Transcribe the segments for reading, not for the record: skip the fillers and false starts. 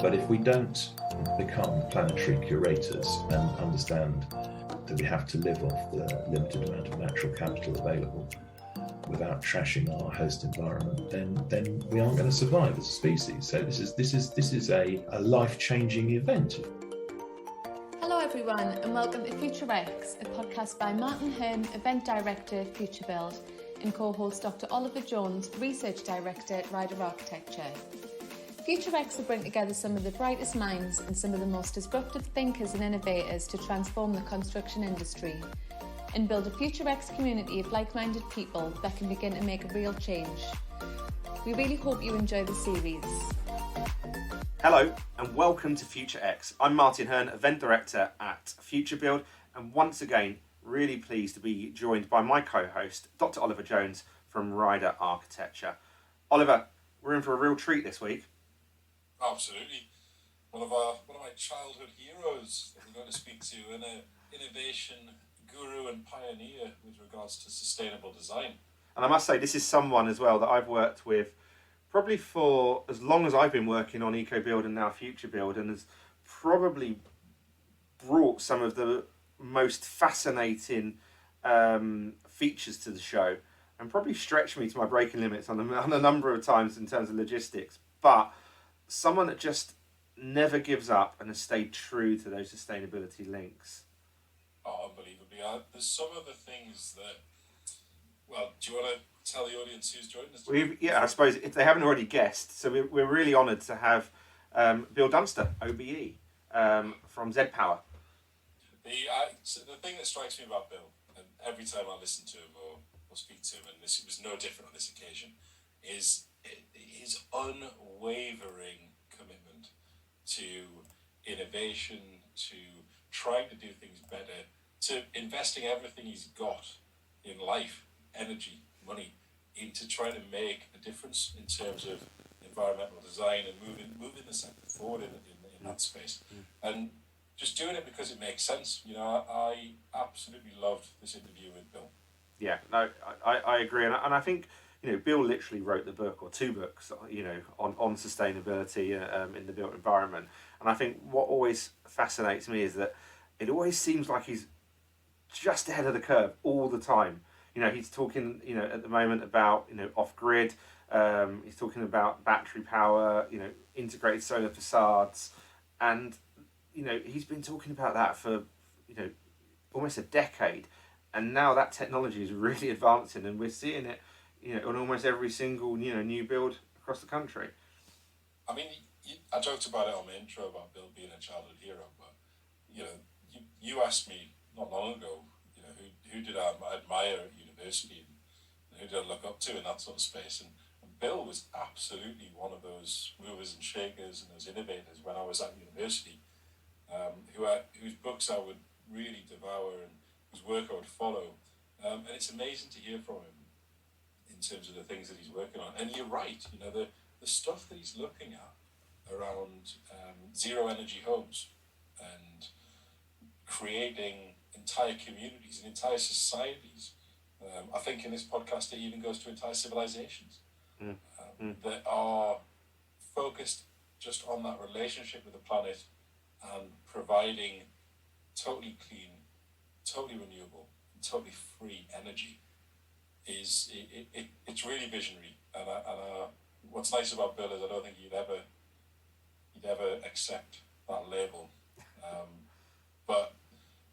But if we don't become planetary curators and understand that we have to live off the limited amount of natural capital available without trashing our host environment, then we aren't going to survive as a species. So this is a life-changing event. Hello everyone and welcome to FutureX, a podcast by Martin Hearn, Event Director at Futurebuild, and co-host Dr. Oliver Jones, Research Director at Ryder Architecture. FutureX will bring together some of the brightest minds and some of the most disruptive thinkers and innovators to transform the construction industry and build a FutureX community of like-minded people that can begin to make a real change. We really hope you enjoy the series. Hello and welcome to FutureX. I'm Martin Hearn, Event Director at Futurebuild, and once again really pleased to be joined by my co-host, Dr. Oliver Jones from Ryder Architecture. Oliver, we're in for a real treat this week. Absolutely. One of my childhood heroes that we're going to speak to, an innovation guru and pioneer with regards to sustainable design. And I must say, this is someone as well that I've worked with probably for as long as I've been working on EcoBuild and now Futurebuild, and has probably brought some of the most fascinating features to the show, and probably stretched me to my breaking limits on a number of times in terms of logistics. But someone that just never gives up and has stayed true to those sustainability links. Oh, unbelievably. There's some of the things that, well, do you want to tell the audience who's joined us? Yeah, I suppose if they haven't already guessed, so we're really honoured to have Bill Dunster OBE from ZEDfactory. The thing that strikes me about Bill, and every time I listen to him or speak to him, and this was no different on this occasion, is his unwavering commitment to innovation, to trying to do things better, to investing everything he's got in life, energy, money, into trying to make a difference in terms of environmental design and moving the sector forward in that space. And just doing it because it makes sense. You know, I absolutely loved this interview with Bill. Yeah, no, I agree. And I think, you know, Bill literally wrote the book, or two books, you know, on sustainability in the built environment. And I think what always fascinates me is that it always seems like he's just ahead of the curve all the time. You know, he's talking, you know, at the moment about, you know, off-grid. He's talking about battery power, you know, integrated solar facades. And, you know, he's been talking about that for, you know, almost a decade. And now that technology is really advancing, and we're seeing it, you know, on almost every single, you know, new build across the country. I mean, I joked about it on the intro about Bill being a childhood hero, but, you know, you asked me not long ago, you know, who did I admire at university and who did I look up to in that sort of space, and Bill was absolutely one of those movers and shakers and those innovators when I was at university, whose books I would really devour and whose work I would follow, and it's amazing to hear from him in terms of the things that he's working on. And you're right, you know, the stuff that he's looking at around zero energy homes and creating entire communities and entire societies. I think in this podcast it even goes to entire civilizations that are focused just on that relationship with the planet and providing totally clean, totally renewable, totally free energy. It's really visionary, and what's nice about Bill is I don't think he'd ever accept that label, but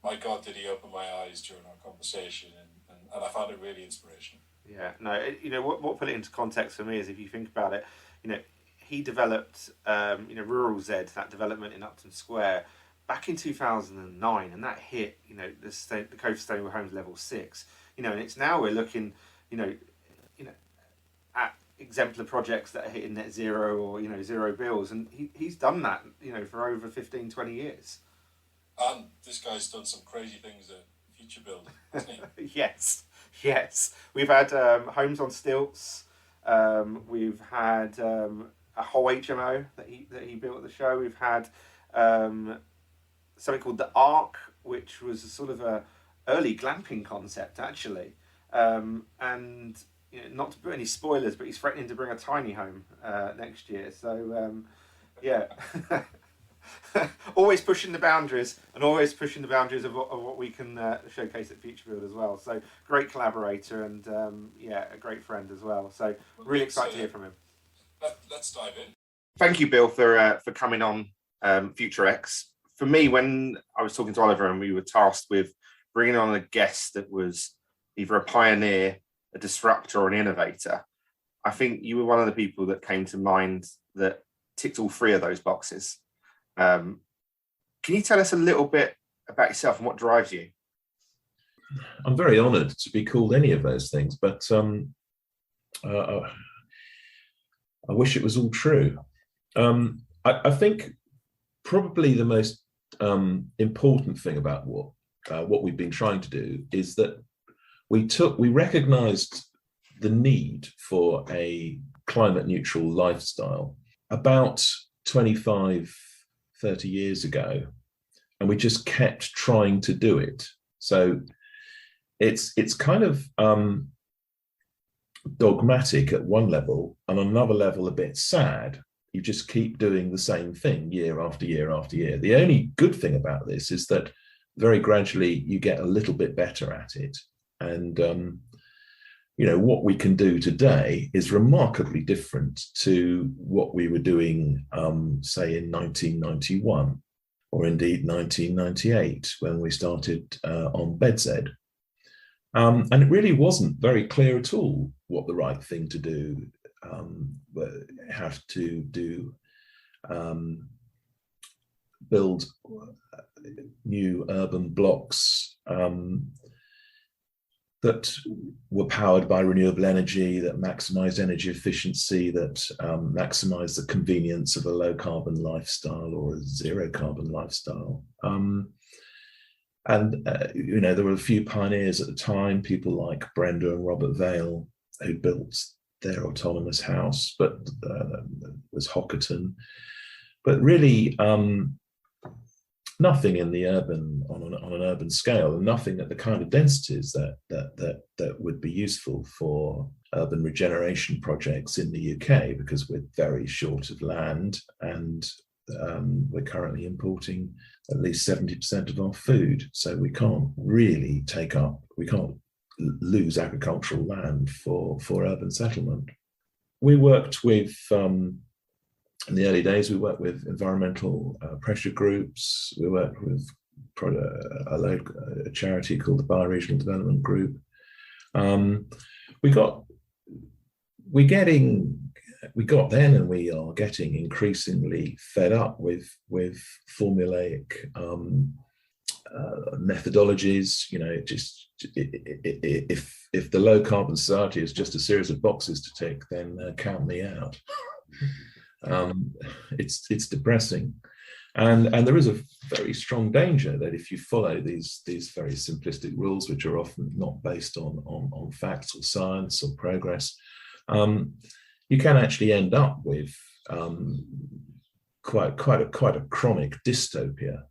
my God, did he open my eyes during our conversation, and I found it really inspirational. Yeah, no, you know, what put it into context for me is, if you think about it, you know, he developed, you know, Rural Z, that development in Upton Square, back in 2009, and that hit, you know, the Code for Sustainable Homes level 6, you know, and it's now we're looking, you know, at exemplar projects that are hitting net zero or, you know, zero bills, and he's done that, you know, for over 15, 20 years. And this guy's done some crazy things at Futurebuild, hasn't he? Yes. We've had homes on stilts. We've had a whole HMO that he built at the show. We've had something called the Ark, which was a sort of a early glamping concept actually. And you know, not to put any spoilers, but he's threatening to bring a tiny home next year. So Yeah. Always pushing the boundaries and always pushing the boundaries of what we can showcase at Futurebuild as well. So great collaborator and a great friend as well. So really excited to hear from him. Let's dive in. Thank you, Bill, for coming on FutureX. For me, when I was talking to Oliver and we were tasked with bringing on a guest that was either a pioneer, a disruptor, or an innovator, I think you were one of the people that came to mind that ticked all three of those boxes. Can you tell us a little bit about yourself and what drives you? I'm very honoured to be called any of those things, but I wish it was all true. I think probably the most important thing about what we've been trying to do is that we recognised the need for a climate neutral lifestyle about 25, 30 years ago, and we just kept trying to do it. So it's kind of dogmatic at one level, and on another level a bit sad. You just keep doing the same thing year after year after year. The only good thing about this is that very gradually you get a little bit better at it. And what we can do today is remarkably different to what we were doing, say, in 1991, or indeed 1998, when we started on BedZED. And it really wasn't very clear at all what the right thing to do, have to do, build new urban blocks that were powered by renewable energy, that maximized energy efficiency, that maximized the convenience of a low carbon lifestyle or a zero carbon lifestyle. There were a few pioneers at the time, people like Brenda and Robert Vale, who built their autonomous house, but was Hockerton. But really, nothing in the urban on an urban scale, and nothing at the kind of densities that would be useful for urban regeneration projects in the UK, because we're very short of land, and we're currently importing at least 70% of our food. So we can't really we can't lose agricultural land for urban settlement. We worked with, in the early days, we worked with environmental pressure groups. We worked with a charity called the Bioregional Development Group. We got then, and we are getting increasingly fed up with formulaic methodologies. If the low carbon society is just a series of boxes to tick, then count me out. It's depressing, and there is a very strong danger that if you follow these very simplistic rules, which are often not based on facts or science or progress, you can actually end up with quite a chronic dystopia,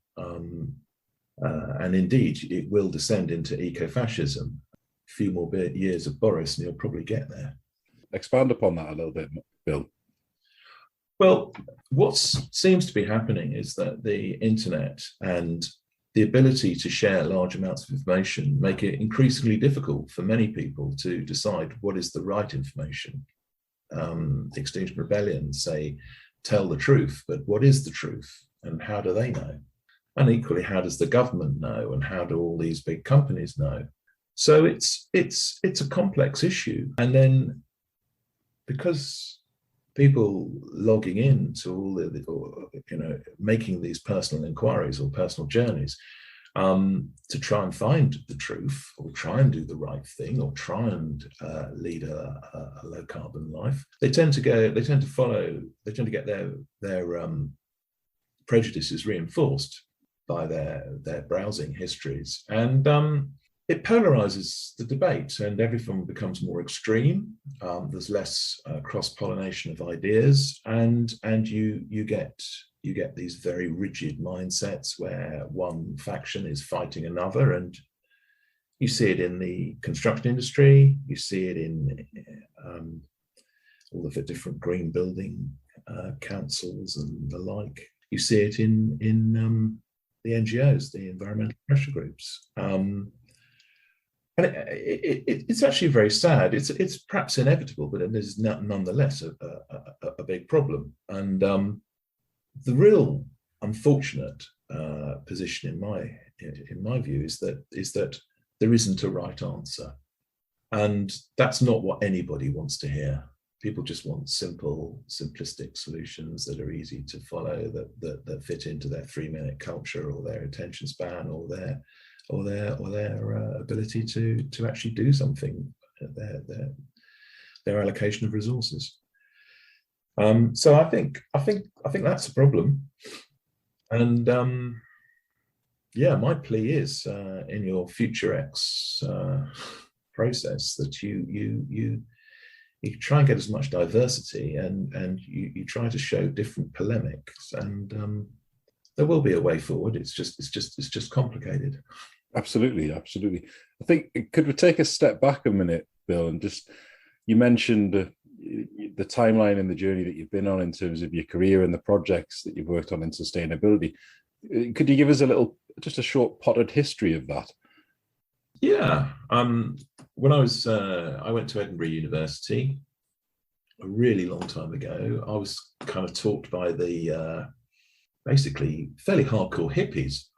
and indeed it will descend into eco-fascism. A few more years of Boris and you'll probably get there. Expand upon that a little bit, Bill. Well, what seems to be happening is that the internet and the ability to share large amounts of information make it increasingly difficult for many people to decide what is the right information. The Extinction Rebellion say, tell the truth, but what is the truth and how do they know? And equally, how does the government know, and how do all these big companies know? So it's a complex issue. And then because people logging in to all making these personal inquiries or personal journeys to try and find the truth, or try and do the right thing, or try and lead a low carbon life, they tend to get their prejudices reinforced by their browsing histories, and it polarizes the debate, and everything becomes more extreme. There's less cross-pollination of ideas, and you get these very rigid mindsets where one faction is fighting another, and you see it in the construction industry, you see it in all of the different green building councils and the like. You see it in the NGOs, the environmental pressure groups. And it's actually very sad. It's perhaps inevitable, but it is nonetheless a big problem. And the real unfortunate position in my view is that there isn't a right answer, and that's not what anybody wants to hear. People just want simplistic solutions that are easy to follow, that fit into their 3-minute culture or their attention span or their ability to actually do something, their allocation of resources. So I think that's a problem. And yeah, my plea is in your FutureX process that you try and get as much diversity, and you try to show different polemics, and there will be a way forward. It's just complicated. Absolutely. I think, could we take a step back a minute, Bill, and you mentioned the timeline and the journey that you've been on in terms of your career and the projects that you've worked on in sustainability. Could you give us just a short potted history of that? Yeah. When I went to Edinburgh University a really long time ago, I was kind of taught by the basically fairly hardcore hippies.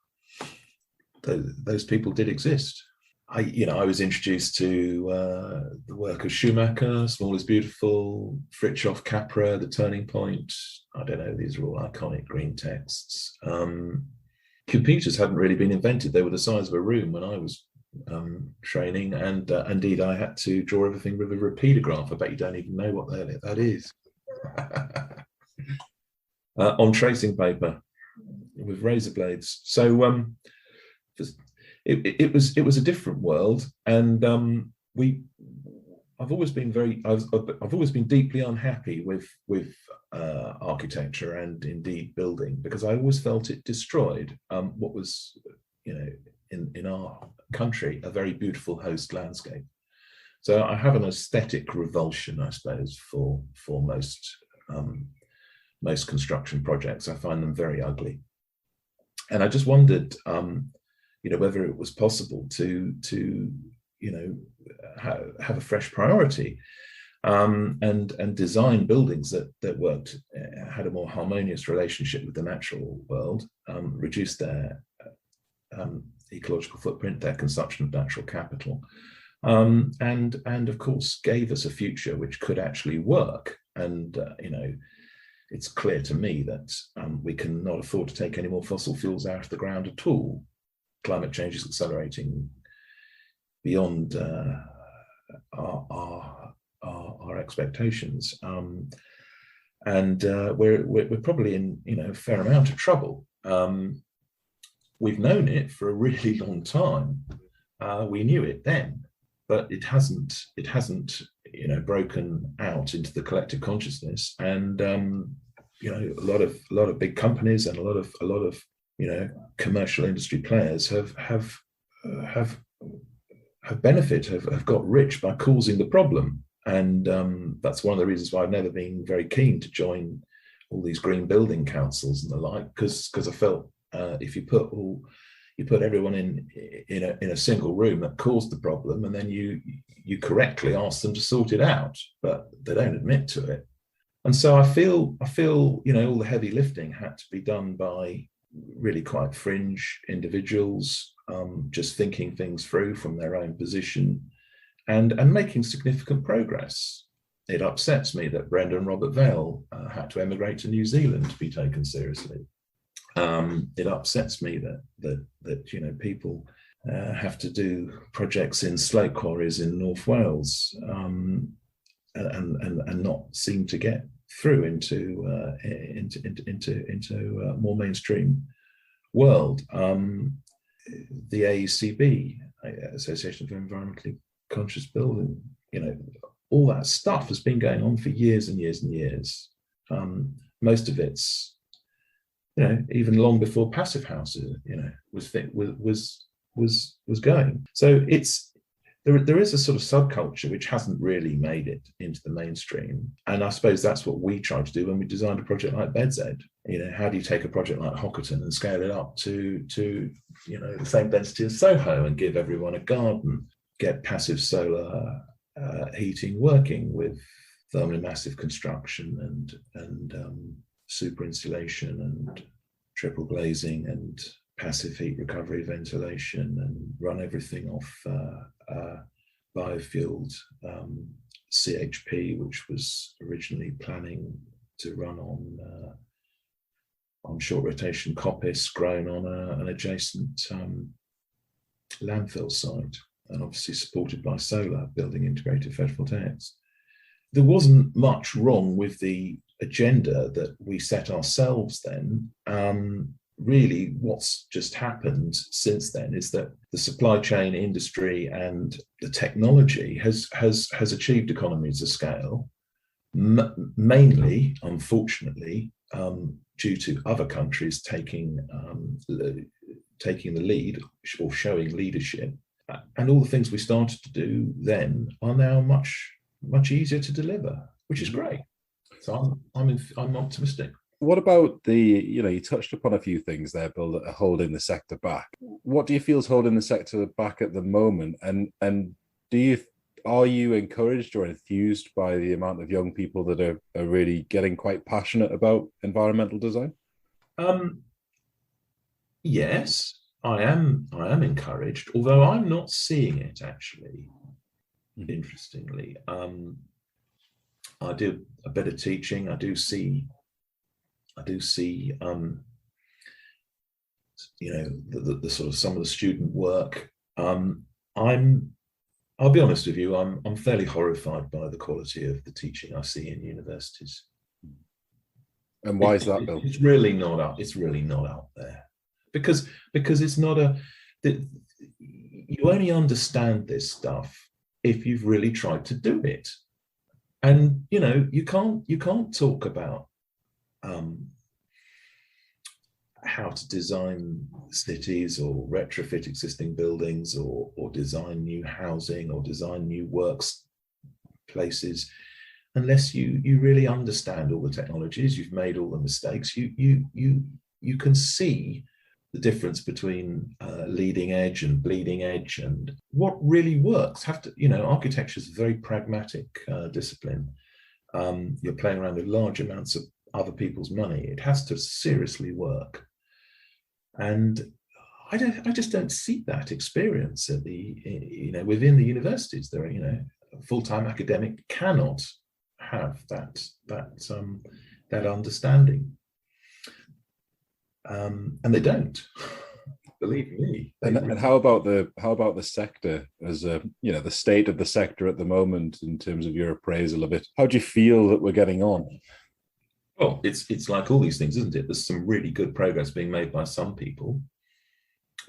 Those people did exist. I was introduced to the work of Schumacher, Small is Beautiful, Fritjof Capra, The Turning Point. I don't know, these are all iconic green texts. Computers hadn't really been invented. They were the size of a room when I was training, and indeed I had to draw everything with a repeatograph. I bet you don't even know what that is. On tracing paper with razor blades. So it was a different world, and I've always been deeply unhappy with architecture and indeed building, because I always felt it destroyed what was, in our country, a very beautiful host landscape. So I have an aesthetic revulsion, I suppose, for most construction projects. I find them very ugly, and I just wondered, whether it was possible to have a fresh priority and design buildings that worked, had a more harmonious relationship with the natural world, reduced their ecological footprint, their consumption of natural capital, and of course gave us a future which could actually work. And it's clear to me that we cannot afford to take any more fossil fuels out of the ground at all. Climate change is accelerating beyond our expectations, and we're probably in a fair amount of trouble. We've known it for a really long time. We knew it then, but it hasn't broken out into the collective consciousness. And a lot of big companies and a lot of commercial industry players have got rich by causing the problem. And that's one of the reasons why I've never been very keen to join all these green building councils and the like, because I felt if you put everyone in a single room that caused the problem, and then you correctly ask them to sort it out, but they don't admit to it. And so I feel all the heavy lifting had to be done by really quite fringe individuals, just thinking things through from their own position and making significant progress. It upsets me that Brenda and Robert Vale had to emigrate to New Zealand to be taken seriously. It upsets me that people have to do projects in slate quarries in North Wales and not seem to get through into a more mainstream world. The AECB, Association of Environmentally Conscious Building, all that stuff has been going on for years and years and years. Most of it's, even long before passive houses, was going. So there is a sort of subculture which hasn't really made it into the mainstream. And I suppose that's what we tried to do when we designed a project like BedZED. How do you take a project like Hockerton and scale it up to the same density as Soho and give everyone a garden, get passive solar heating working with thermally massive construction and super insulation and triple glazing and passive heat recovery ventilation, and run everything off biofueled CHP, which was originally planning to run on short rotation coppice grown on an adjacent landfill site, and obviously supported by solar, building integrated photovoltaics. There wasn't much wrong with the agenda that we set ourselves then. Really, what's just happened since then is that the supply chain industry and the technology has achieved economies of scale, mainly, unfortunately, due to other countries taking the lead or showing leadership. And all the things we started to do then are now much easier to deliver, which is great. So I'm optimistic. What about you touched upon a few things there, Bill, that are holding the sector back. What do you feel is holding the sector back at the moment? And are you encouraged or enthused by the amount of young people that are really getting quite passionate about environmental design? Yes, I am encouraged, although I'm not seeing it actually. Interestingly, I do a bit of teaching. I do see the sort of some of the student work. I'll be honest with you, I'm fairly horrified by the quality of the teaching I see in universities. And why is that, Bill? It's really not up. It's really not up there, because it's not you only understand this stuff if you've really tried to do it. And you can't talk about how to design cities or retrofit existing buildings or design new housing or design new works places unless you really understand all the technologies. You've made all the mistakes. You can see the difference between leading edge and bleeding edge and what really works. Architecture is a very pragmatic discipline. You're playing around with large amounts of other people's money. It has to seriously work. And I just don't see that experience at within the universities. There are, a full-time academic cannot have that understanding. And they don't. Believe me. And how about the sector as the state of the sector at the moment in terms of your appraisal of it? How do you feel that we're getting on? Well, it's like all these things, isn't it? There's some really good progress being made by some people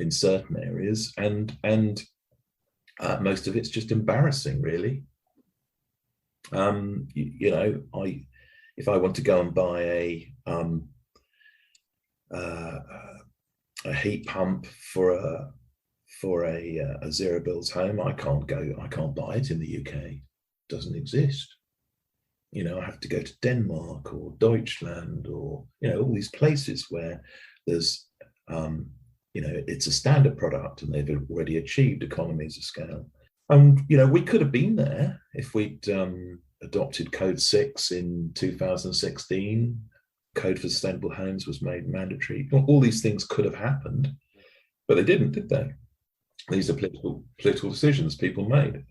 in certain areas, and most of it's just embarrassing, really. If I want to go and buy a heat pump for a zero builds home, I can't buy it in the UK. It doesn't exist. I have to go to Denmark or Deutschland or all these places where there's it's a standard product and they've already achieved economies of scale. And we could have been there if we'd adopted Code 6 in 2016. Code for Sustainable Homes was made mandatory. All these things could have happened, but they didn't, did they? These are political decisions people made.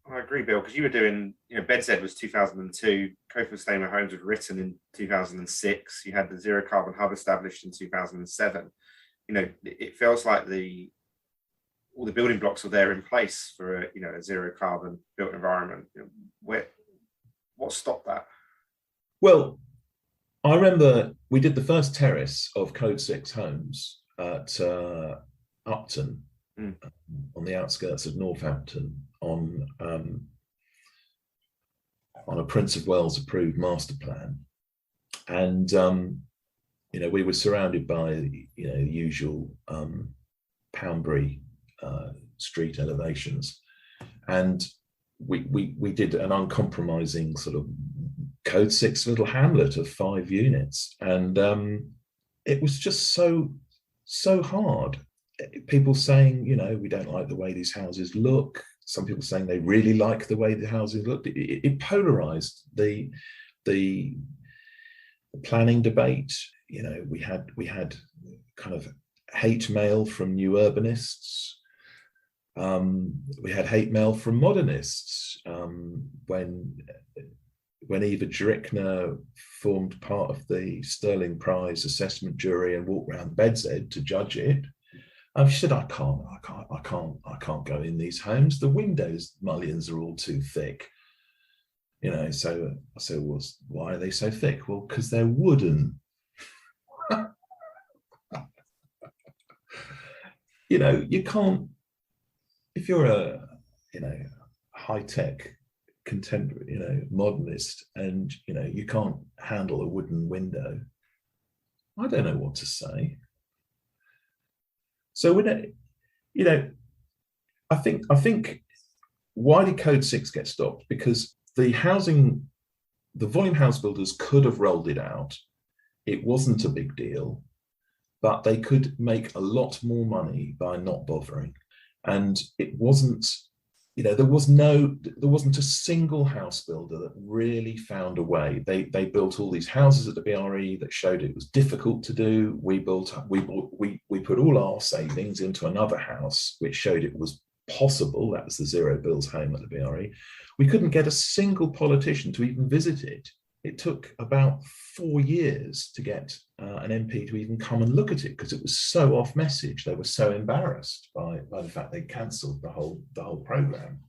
I agree, Bill, because you were doing, BedZED was 2002, Code for Sustainable Homes was written in 2006. You had the Zero Carbon Hub established in 2007. It feels like all the building blocks are there in place for a zero carbon built environment. What stopped that? Well, I remember we did the first terrace of Code 6 homes at Upton, on the outskirts of Northampton, on a Prince of Wales approved master plan, and we were surrounded by the usual Poundbury street elevations, And we did an uncompromising sort of code 6 little hamlet of 5 units, and it was just so hard. People saying, you know, we don't like the way these houses look. Some people saying they really like the way the houses looked. It polarized the planning debate. You know, we had kind of hate mail from new urbanists. We had hate mail from modernists. When Eva Drickner formed part of the Sterling Prize assessment jury and walked around BedZED to judge it, she said, I can't go in these homes. The windows mullions are all too thick. You know, so I said, well, why are they so thick? Well, because they're wooden. You know, you can't, if you're a, you know, high-tech contemporary, you know, modernist, and, you know, you can't handle a wooden window, I don't know what to say. So when, you know, I think why did Code 6 get stopped? Because the volume house builders could have rolled it out. It wasn't a big deal, but they could make a lot more money by not bothering. And it wasn't, you know, there wasn't a single house builder that really found a way. They built all these houses at the BRE that showed it was difficult to do. We put all our savings into another house, which showed it was possible. That was the Zero Bills home at the BRE. We couldn't get a single politician to even visit it. It took about 4 years to get an MP to even come and look at it, because it was so off message. They were so embarrassed by the fact they cancelled the whole programme.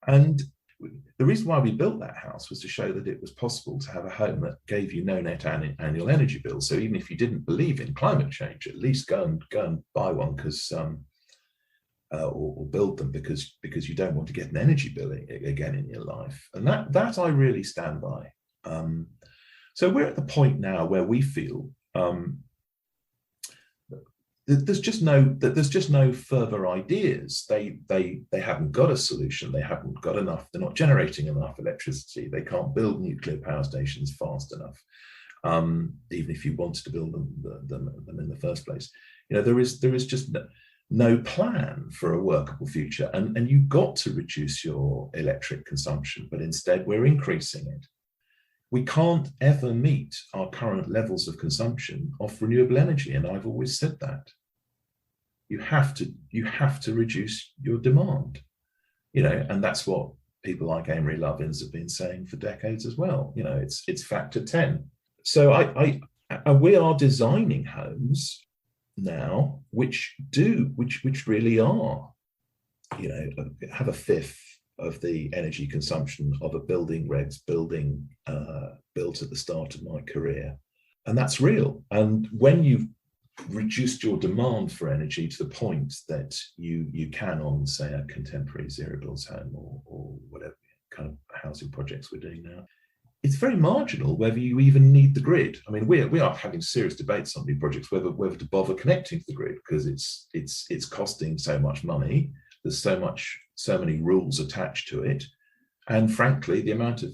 And the reason why we built that house was to show that it was possible to have a home that gave you no net annual energy bill. So even if you didn't believe in climate change, at least go and buy one, because or build them because you don't want to get an energy bill again in your life. And that I really stand by. So we're at the point now where we feel there's just no further ideas. They haven't got a solution. They haven't got enough. They're not generating enough electricity. They can't build nuclear power stations fast enough, even if you wanted to build them in the first place. You know, there is just no plan for a workable future, and you've got to reduce your electric consumption, but instead we're increasing it. We can't ever meet our current levels of consumption of renewable energy, and I've always said that. You have to reduce your demand, you know, and that's what people like Amory Lovins have been saying for decades as well. You know, it's factor 10. So we are designing homes now which really are, you know, have a fifth of the energy consumption of a building regs building built at the start of my career. And that's real. And when you've reduced your demand for energy to the point that you can on, say, a contemporary zero bills home or whatever kind of housing projects we're doing now, it's very marginal whether you even need the grid. I mean, we are having serious debates on new projects whether to bother connecting to the grid, because it's costing so much money. There's so many rules attached to it, and frankly, the amount of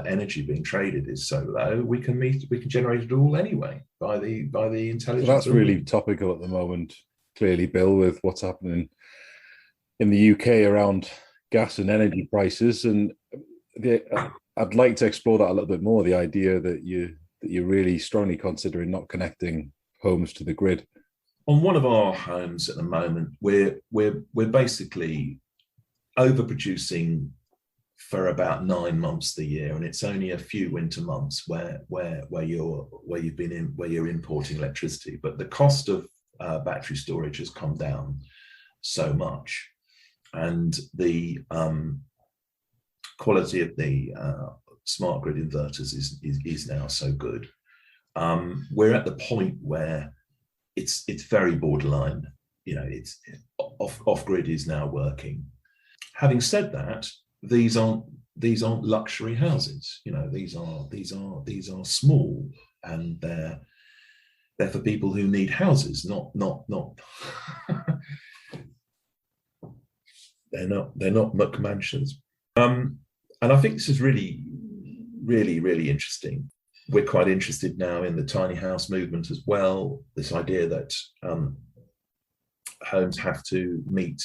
energy being traded is so low. We can generate it all anyway by the intelligence. So that's really topical at the moment. Clearly, Bill, with what's happening in the UK around gas and energy prices, and I'd like to explore that a little bit more. The idea that you're really strongly considering not connecting homes to the grid. On one of our homes at the moment, we're basically overproducing for about 9 months of the year, and it's only a few winter months where you're importing electricity. But the cost of battery storage has come down so much, and the quality of the smart grid inverters is now so good. We're at the point where it's very borderline. You know, it's off grid is now working. Having said that, these aren't luxury houses. You know, these are small, and they're for people who need houses, not They're not McMansions. And I think this is really, really, really interesting. We're quite interested now in the tiny house movement as well. This idea that homes have to meet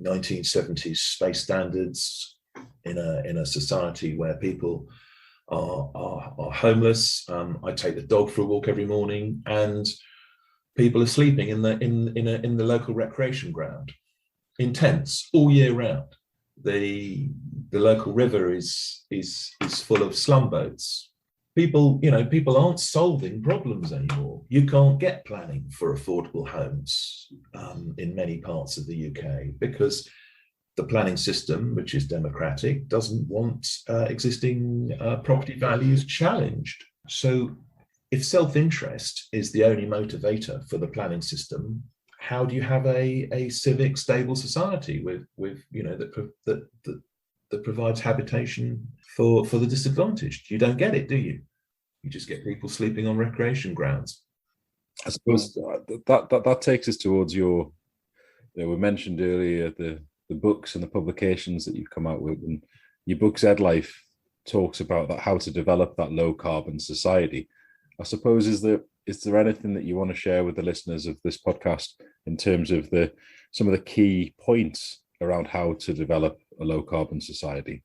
1970s space standards in a society where people are homeless. I take the dog for a walk every morning, and people are sleeping in the local recreation ground in tents all year round. The local river is full of slum boats. People aren't solving problems anymore. You can't get planning for affordable homes in many parts of the UK because the planning system, which is democratic, doesn't want existing property values challenged. So if self-interest is the only motivator for the planning system, how do you have a civic, stable society that provides habitation for the disadvantaged? You don't get it, do you? You just get people sleeping on recreation grounds. I suppose that takes us towards your, we mentioned earlier the books and the publications that you've come out with, and your book ZEDlife talks about that, how to develop that low carbon society. I suppose, is there anything that you want to share with the listeners of this podcast in terms of some of the key points around how to develop a low carbon society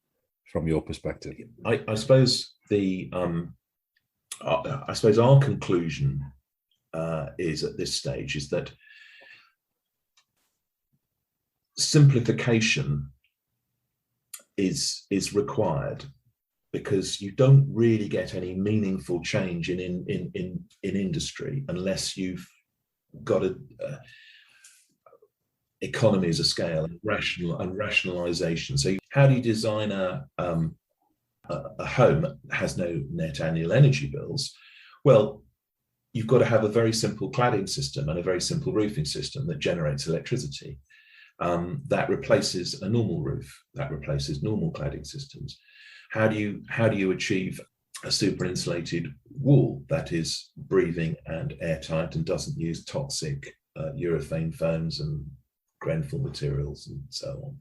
from your perspective? I suppose our conclusion is at this stage is that simplification is required, because you don't really get any meaningful change in industry unless you've got economies of scale and rationalization. So how do you design a home that has no net annual energy bills? Well, you've got to have a very simple cladding system and a very simple roofing system that generates electricity. That replaces a normal roof, that replaces normal cladding systems. How do you achieve a super insulated wall that is breathing and airtight and doesn't use toxic urethane foams and Grenfell materials and so on?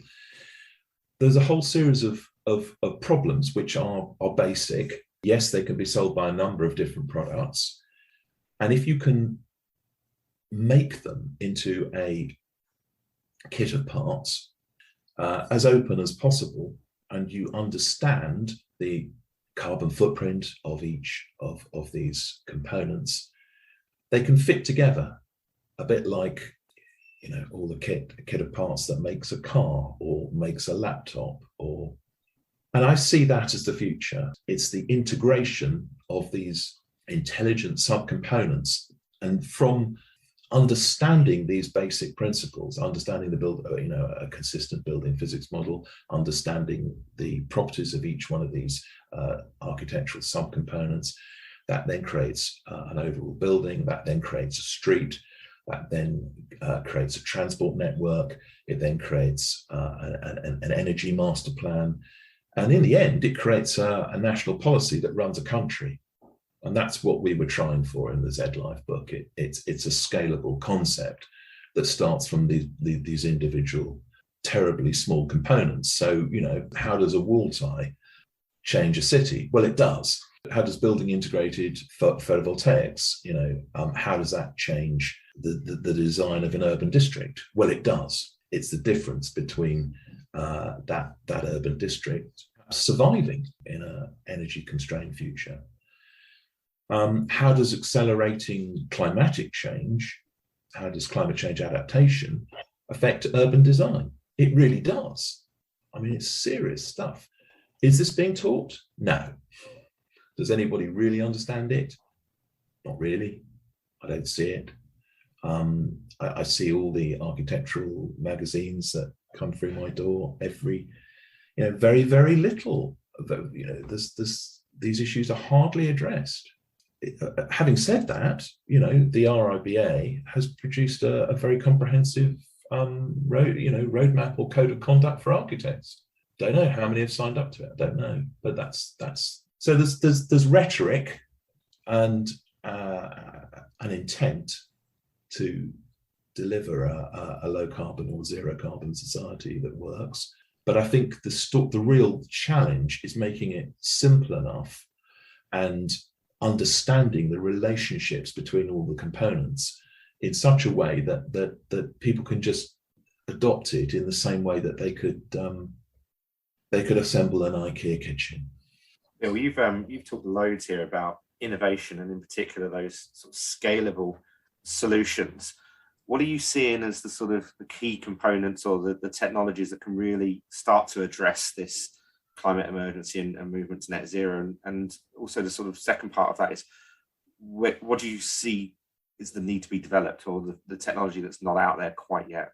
There's a whole series of problems which are basic. Yes, they can be solved by a number of different products. And if you can make them into a kit of parts as open as possible, and you understand the carbon footprint of each of these components, they can fit together a bit like, all the kit of parts that makes a car or makes a laptop. And I see that as the future. It's the integration of these intelligent subcomponents, and from understanding these basic principles, understanding a consistent building physics model, understanding the properties of each one of these architectural subcomponents, that then creates an overall building, that then creates a street, that then creates a transport network, it then creates an energy master plan, and in the end, it creates a national policy that runs a country. And that's what we were trying for in the ZEDlife book. It's a scalable concept that starts from these individual, terribly small components. So, how does a wall tie change a city? Well, it does. How does building integrated photovoltaics, how does that change the design of an urban district? Well, it does. It's the difference between that urban district surviving in an energy constrained future. How does accelerating climatic change, how does climate change adaptation affect urban design? It really does. I mean, it's serious stuff. Is this being taught? No. Does anybody really understand it? Not really. I don't see it. I see all the architectural magazines that come through my door every, very, very little. These issues are hardly addressed. Having said that, the RIBA has produced a very comprehensive roadmap or code of conduct for architects. Don't know how many have signed up to it. I don't know, but that's so there's rhetoric and an intent to deliver a low carbon or zero carbon society that works. But I think the real challenge is making it simple enough and understanding the relationships between all the components in such a way that people can just adopt it in the same way that they could assemble an IKEA kitchen. Bill, you've talked loads here about innovation, and in particular those sort of scalable solutions. What are you seeing as the sort of the key components or the technologies that can really start to address this climate emergency and movement to net zero? And also the sort of second part of that is, what do you see is the need to be developed, or the technology that's not out there quite yet?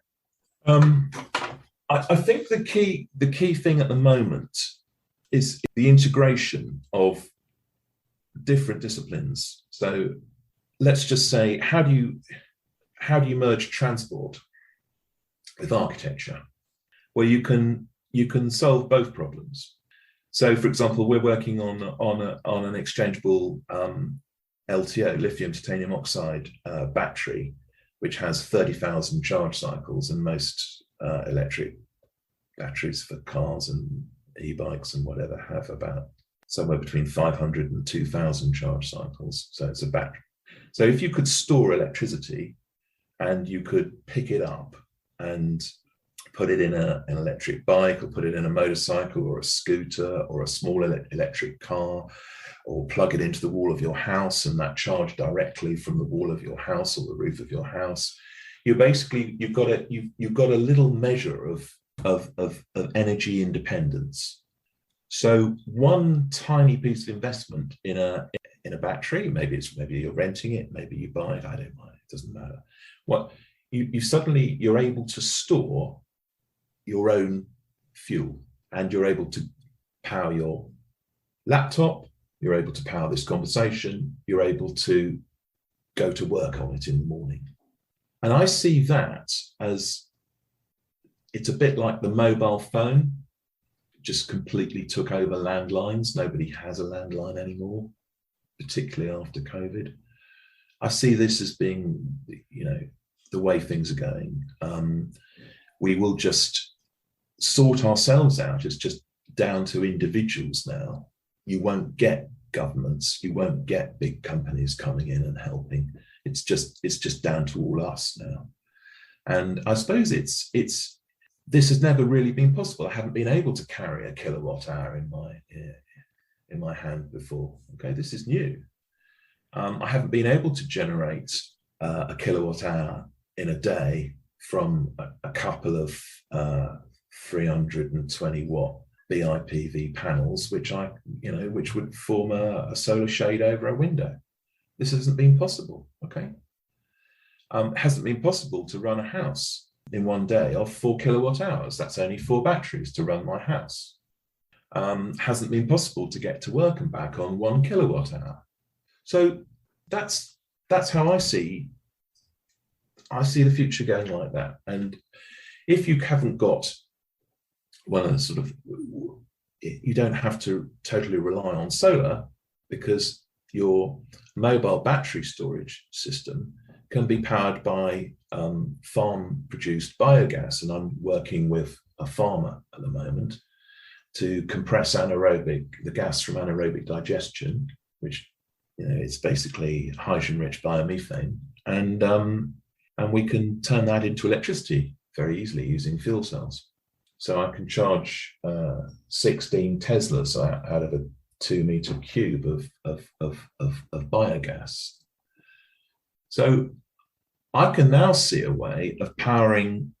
I think the key thing at the moment is the integration of different disciplines. So let's just say, how do you merge transport with architecture? Well, you can solve both problems. So, for example, we're working on an exchangeable LTO, lithium titanium oxide battery, which has 30,000 charge cycles, and most electric batteries for cars and e-bikes and whatever have about somewhere between 500 and 2,000 charge cycles. So it's a battery. So if you could store electricity and you could pick it up and put it in an electric bike, or put it in a motorcycle or a scooter or a small electric car, or plug it into the wall of your house and that charge directly from the wall of your house or the roof of your house, you've got a little measure of energy independence. So one tiny piece of investment in a battery, maybe you're renting it, maybe you buy it, I don't mind, it doesn't matter. What you're able to store your own fuel, and you're able to power your laptop, you're able to power this conversation, you're able to go to work on it in the morning. And I see that as, it's a bit like the mobile phone just completely took over landlines. Nobody has a landline anymore, particularly after COVID. I see this as being, the way things are going. We will just sort ourselves out. It's just down to individuals now. You won't get governments, you won't get big companies coming in and helping. It's just down to all us now. And I suppose this has never really been possible. I haven't been able to carry a kilowatt hour in my hand before. Okay, this is new. I haven't been able to generate a kilowatt hour in a day from a couple of 320 watt BIPV panels, which would form a solar shade over a window. This hasn't been possible. Okay, hasn't been possible to run a house in one day of 4 kilowatt hours. That's only 4 batteries to run my house. Hasn't been possible to get to work and back on 1 kilowatt hour. So that's how I see the future going like that. And if you haven't got one of the sort of, you don't have to totally rely on solar, because your mobile battery storage system can be powered by farm produced biogas. And I'm working with a farmer at the moment to compress the gas from anaerobic digestion, which it's basically hydrogen rich biomethane, and we can turn that into electricity very easily using fuel cells. So I can charge 16 Teslas out of a 2 meter cube of biogas. So I can now see a way of powering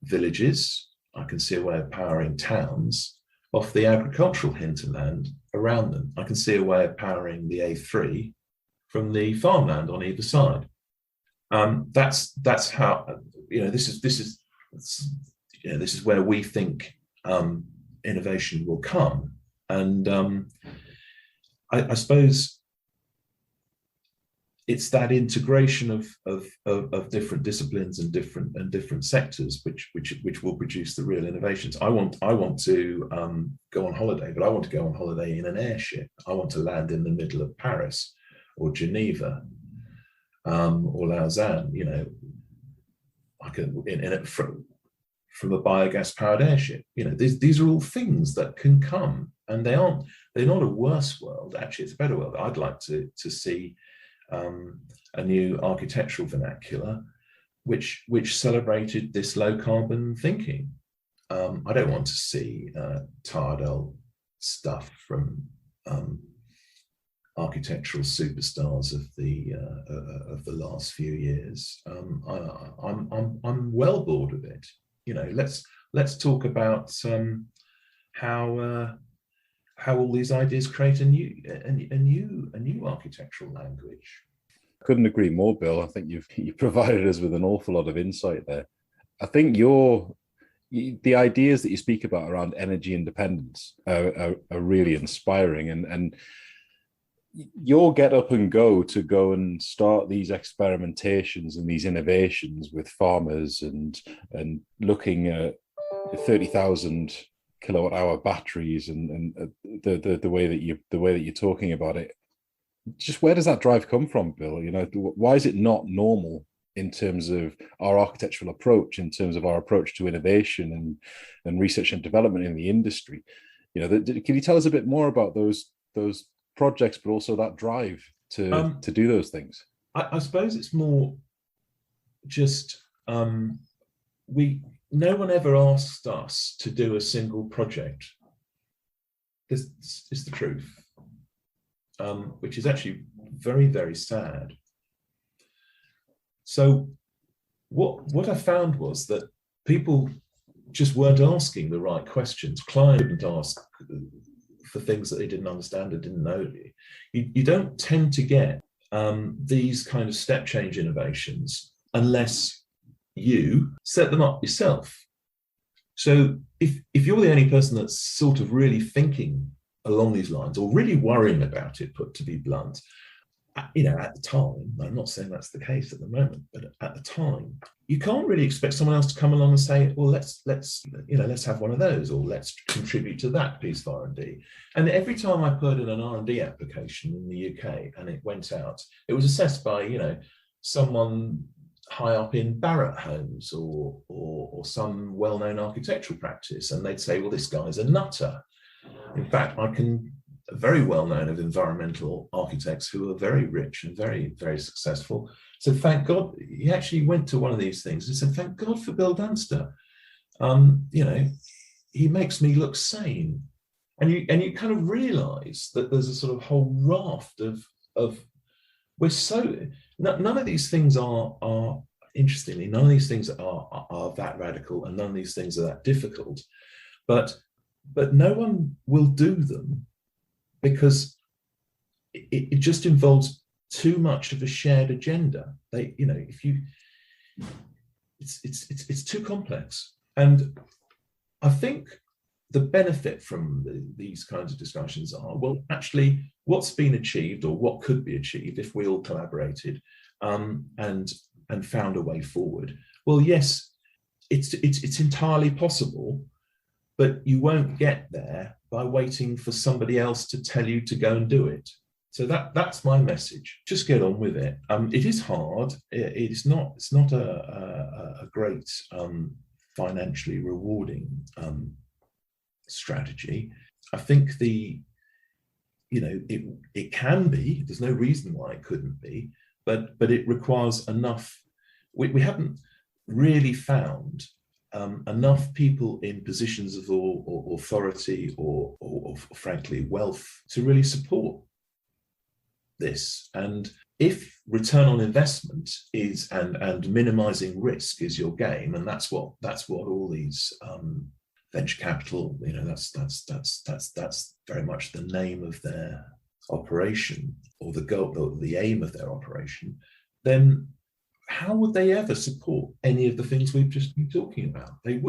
villages. I can see a way of powering towns off the agricultural hinterland around them. I can see a way of powering the A3 from the farmland on either side. That's how, this is where we think innovation will come. And I suppose it's that integration of different disciplines and different sectors which will produce the real innovations. I want to go on holiday, but I want to go on holiday in an airship. I want to land in the middle of Paris or Geneva or Lausanne. I can in it from a biogas powered airship. These are all things that can come, and they're not a worse world. Actually, it's a better world. I'd like to see a new architectural vernacular which celebrated this low carbon thinking. I don't want to see tired old stuff from architectural superstars of the last few years. I'm well bored with it. Let's talk about how all these ideas create a new architectural language. Couldn't agree more, Bill. I think you've provided us with an awful lot of insight there. I think the ideas that you speak about around energy independence are really inspiring, and your get up and go and start these experimentations and these innovations with farmers and looking at 30,000 kilowatt hour batteries and the way that you're talking about it. Just where does that drive come from, Bill? Why is it not normal in terms of our architectural approach, in terms of our approach to innovation and research and development in the industry? Can you tell us a bit more about those projects, but also that drive to do those things? I suppose it's more just no one ever asked us to do a single project. This is the truth, which is actually very, very sad. So what I found was that people just weren't asking the right questions. Clients didn't ask for things that they didn't understand or didn't know. You don't tend to get these kind of step change innovations unless you set them up yourself. So if you're the only person that's sort of really thinking along these lines or really worrying about it, put to be blunt, at the time, I'm not saying that's the case at the moment, but at the time, you can't really expect someone else to come along and say, well, let's have one of those, or let's contribute to that piece of R&D. And every time I put in an R&D application in the UK and it went out, it was assessed by, someone high up in Barratt Homes or some well-known architectural practice, and they'd say, well, this guy's a nutter. In fact, very well known of environmental architects who are very rich and very, very successful. So thank God, he actually went to one of these things and said, thank God for Bill Dunster. He makes me look sane. And you kind of realize that there's a sort of whole raft of none of these things are interestingly, none of these things are that radical, and none of these things are that difficult, but no one will do them because it just involves too much of a shared agenda. It's too complex. And I think the benefit from these kinds of discussions are, well, actually, what's been achieved or what could be achieved if we all collaborated and found a way forward? Well, yes, it's entirely possible, but you won't get there by waiting for somebody else to tell you to go and do it. So that's my message. Just get on with it. It is hard. It's not a great financially rewarding strategy. I think it can be. There's no reason why it couldn't be, but it requires enough. We haven't really found enough people in positions of authority or frankly wealth to really support this. And if return on investment is and minimizing risk is your game, and that's what all these venture capital, that's very much the name of their operation, or the goal, or the aim of their operation, then how would they ever support any of the things we've just been talking about? They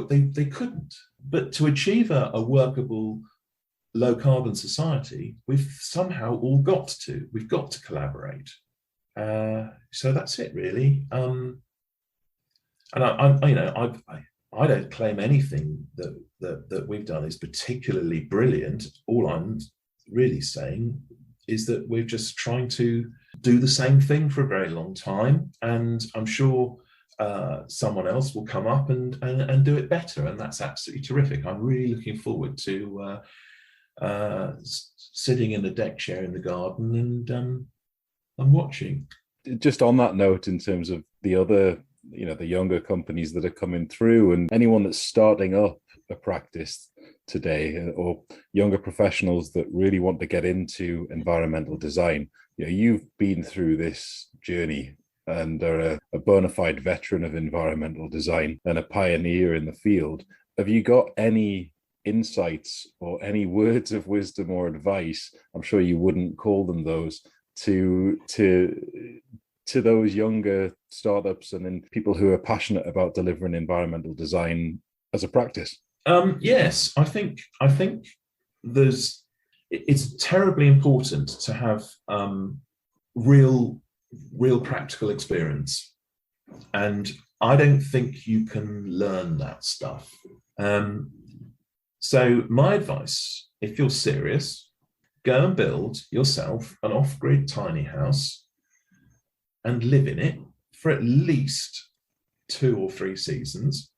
couldn't. But to achieve a workable low carbon society, we've somehow all we've got to collaborate. So that's it, really. And I don't claim anything that we've done is particularly brilliant. All I'm really saying is that we're just trying to do the same thing for a very long time. And I'm sure someone else will come up and do it better, and that's absolutely terrific. I'm really looking forward to sitting in the deck chair in the garden and watching. Just on that note, in terms of the other, the younger companies that are coming through, and anyone that's starting up a practice today, or younger professionals that really want to get into environmental design, you've been through this journey and are a bona fide veteran of environmental design and a pioneer in the field. Have you got any insights or any words of wisdom or advice? I'm sure you wouldn't call them those, to those younger startups and then people who are passionate about delivering environmental design as a practice? Yes, I think it's terribly important to have real practical experience, and I don't think you can learn that stuff. So my advice, if you're serious, go and build yourself an off-grid tiny house and live in it for at least 2 or 3 seasons.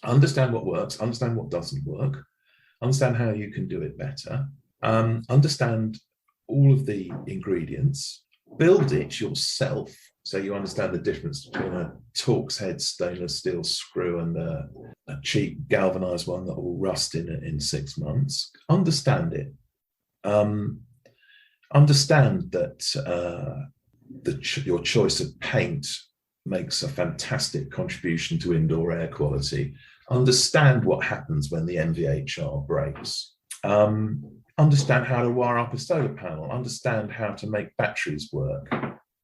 Understand what works, understand what doesn't work, understand how you can do it better, understand all of the ingredients, build it yourself so you understand the difference between a Torx head stainless steel screw and a cheap galvanized one that will rust in 6 months. Understand it. Understand that your choice of paint makes a fantastic contribution to indoor air quality. Understand what happens when the NVHR breaks. Understand how to wire up a solar panel. Understand how to make batteries work.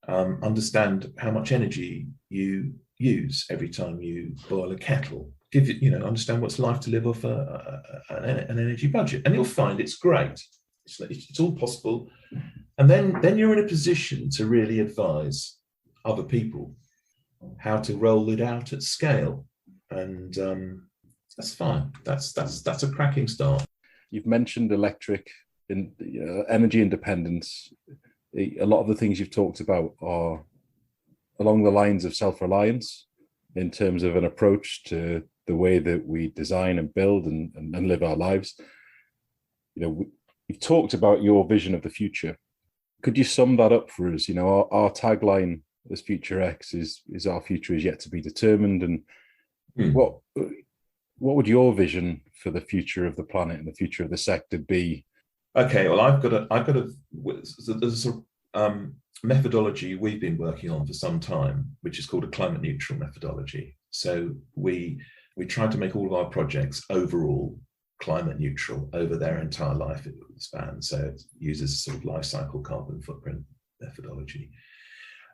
Understand how much energy you use every time you boil a kettle. Understand what it's like to live off an energy budget, and you'll find it's great. It's all possible, and then you're in a position to really advise other people how to roll it out at scale, and that's fine. That's a cracking start. You've mentioned electric and energy independence. A lot of the things you've talked about are along the lines of self-reliance in terms of an approach to the way that we design and build and live our lives. You've talked about your vision of the future. Could you sum that up for us? Our tagline as FutureX is our future is yet to be determined. And what would your vision for the future of the planet and the future of the sector be? Okay, well, there's a methodology we've been working on for some time, which is called a climate neutral methodology. So we try to make all of our projects overall climate neutral over their entire life span. So it uses a sort of life cycle carbon footprint methodology.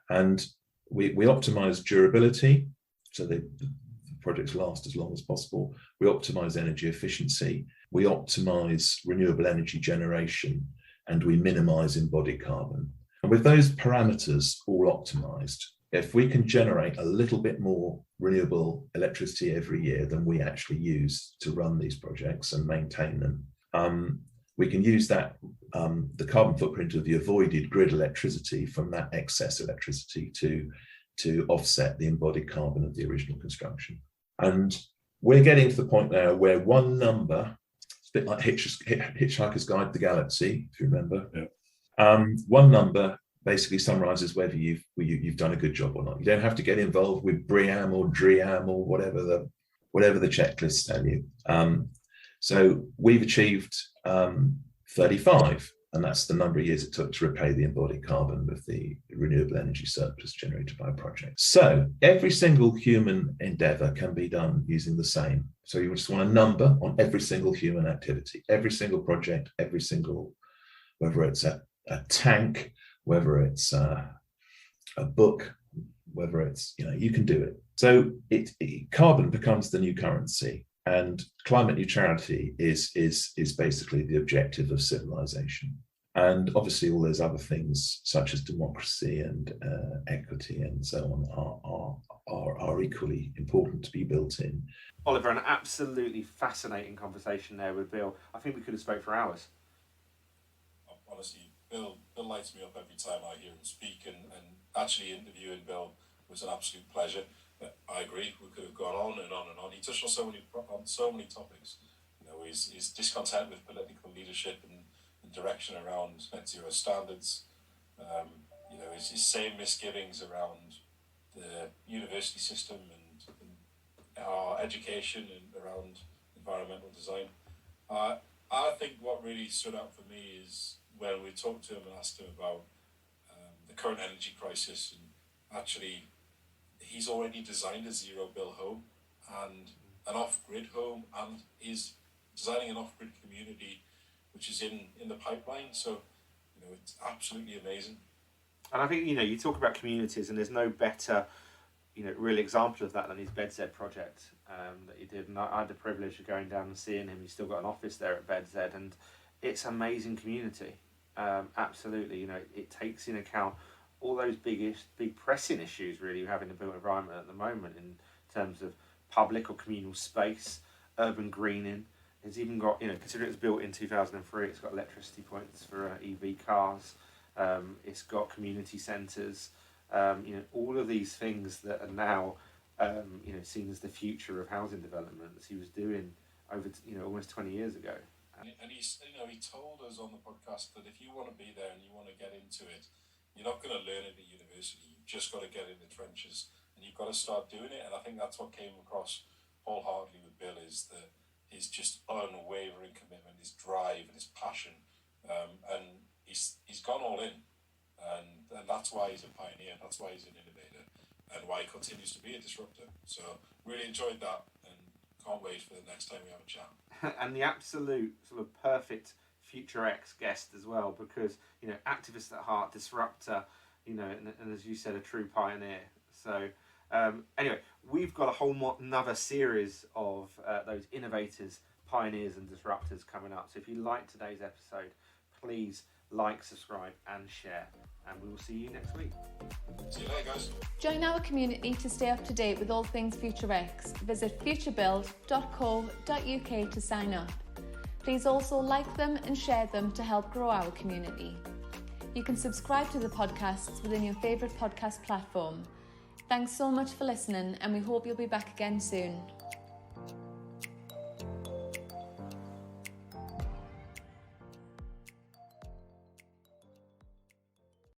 And we optimize durability, so the projects last as long as possible. We optimize energy efficiency. We optimize renewable energy generation, and we minimize embodied carbon. And with those parameters all optimized, if we can generate a little bit more renewable electricity every year than we actually use to run these projects and maintain them, we can use that, the carbon footprint of the avoided grid electricity from that excess electricity to offset the embodied carbon of the original construction. And we're getting to the point now where one number, it's a bit like Hitchhiker's Guide to the Galaxy, if you remember. Yeah. One number basically summarizes whether you've done a good job or not. You don't have to get involved with BREEAM or DREAM or whatever the checklists tell you. So we've achieved 35, and that's the number of years it took to repay the embodied carbon of the renewable energy surplus generated by a project. So every single human endeavor can be done using the same. So you just want a number on every single human activity, every single project, every single, whether it's a tank, whether it's a book, whether it's, you can do it. So carbon becomes the new currency. And climate neutrality is basically the objective of civilization. And obviously all those other things such as democracy and equity and so on are equally important to be built in. Oliver, an absolutely fascinating conversation there with Bill. I think we could have spoke for hours. Honestly, Bill lights me up every time I hear him speak, and actually interviewing Bill was an absolute pleasure. I agree, we could have gone on and on and on. He touched on so many topics. You know, his discontent with political leadership and direction around net zero standards. You know, his same misgivings around the university system and our education and around environmental design. I think what really stood out for me is when we talked to him and asked him about the current energy crisis, and actually he's already designed a zero bill home and an off-grid home, and is designing an off-grid community which is in the pipeline. So, you know, it's absolutely amazing. And I think, you know, you talk about communities, and there's no better, you know, real example of that than his BedZED project that he did. And I had the privilege of going down and seeing him. He's still got an office there at BedZED, and it's amazing community. Absolutely, you know, it takes in account all those big pressing issues really we have in the built environment at the moment in terms of public or communal space, urban greening. It's even got, you know, considering it was built in 2003, it's got electricity points for EV cars. It's got community centres. You know, all of these things that are now, you know, seen as the future of housing developments. He was doing over, you know, almost 20 years ago. And he's, you know, he told us on the podcast that if you want to be there and you want to get into it, you're not going to learn it at university. You've just got to get in the trenches, and you've got to start doing it. And I think that's what came across wholeheartedly with Bill, is that his just unwavering commitment, his drive and his passion, and he's gone all in, and that's why he's a pioneer. That's why he's an innovator, and why he continues to be a disruptor. So really enjoyed that, and can't wait for the next time we have a chat. And the absolute sort of perfect FutureX guest as well, because, you know, activist at heart, disruptor, you know, and as you said, a true pioneer. So anyway, we've got a whole another series of those innovators, pioneers and disruptors coming up. So if you like today's episode, please like, subscribe and share, and we will see you next week. See you later, guys. Join our community to stay up to date with all things FutureX. Visit futurebuild.co.uk to sign up. Please also like them and share them to help grow our community. You can subscribe to the podcasts within your favourite podcast platform. Thanks so much for listening, and we hope you'll be back again soon.